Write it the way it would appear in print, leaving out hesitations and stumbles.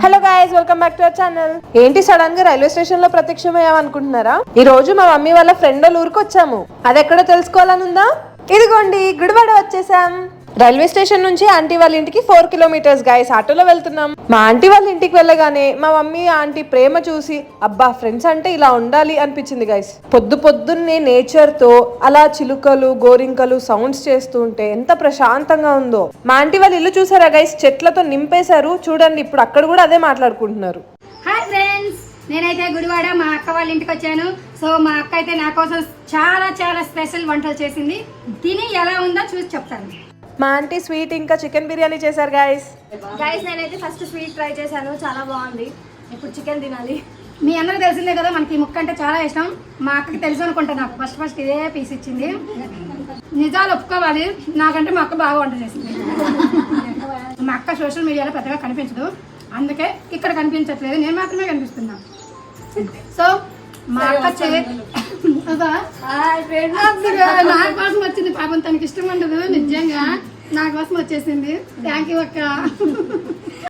Hello guys, welcome back to our channel. ఏంటి sudden గా railway station లో ప్రత్యక్షమయ్యామనుకుంటున్నారా? ఈ రోజు మా మమ్మీ వాళ్ళ ఫ్రెండ్ వాళ్ళ ఊరికి వచ్చాము. అది ఎక్కడో తెలుసుకోవాలనుందా? ఇదిగోండి, గుడివాడ వచ్చేసాం. రైల్వే స్టేషన్ నుంచి ఆంటీ వాళ్ళ ఇంటికి 4 కిలోమీటర్స్ గైస్. ఆటోలో వెళ్తున్నాం. మా ఆంటీ వాళ్ళ ఇంటికి వెళ్ళగానే మా మమ్మీ ఆంటీ ప్రేమ చూసి అబ్బా, ఫ్రెండ్స్ అంటే ఇలా ఉండాలి అనిపించింది గైస్. పొద్దున్నే నేచర్ తో అలా చిలుకలు గోరింకలు సౌండ్స్ చేస్తూ ఉంటే ఎంత ప్రశాంతంగా ఉందో. మా ఆంటీ వాళ్ళ ఇల్లు చూసారా గైస్? చెట్లతో నింపేశారు చూడండి. ఇప్పుడు అక్కడ కూడా అదే మాట్లాడుకుంటున్నారు. హాయ్ ఫ్రెండ్స్, నేనైతే గుడివాడ మా అక్క వాళ్ళ ఇంటికి వచ్చాను. సో మా అక్క అయితే నా కోసం చాలా చాలా స్పెషల్ వంటలు చేసింది. తిని ఎలా ఉందో చూసి చెప్తాను. మా ఆంటీ స్వీట్ ఇంకా చికెన్ బిర్యానీ చేశారు గైస్. నేనైతే ఫస్ట్ స్వీట్ ట్రై చేశాను, చాలా బాగుంది. ఇప్పుడు చికెన్ తినాలి. మీ అందరికి తెలిసిందే కదా, మనకి ఈ ముక్క అంటే చాలా ఇష్టం. మా అక్కకి తెలుసు అనుకుంటా, నాకు ఫస్ట్ ఇదే పీస్ ఇచ్చింది. నిజాలు ఒప్పుకోవాలి, నాకంటే మా అక్క బాగా వంట చేసింది. మా అక్క సోషల్ మీడియాలో పెద్దగా కనిపించదు, అందుకే ఇక్కడ కనిపించట్లేదు, నేను మాత్రమే కనిపిస్తున్నా. సో మా అక్క నా కోసం వచ్చింది. పాపం తనకి ఇష్టం ఉండదు, నిజంగా నా కోసం వచ్చేసింది. థ్యాంక్ యూ అక్క.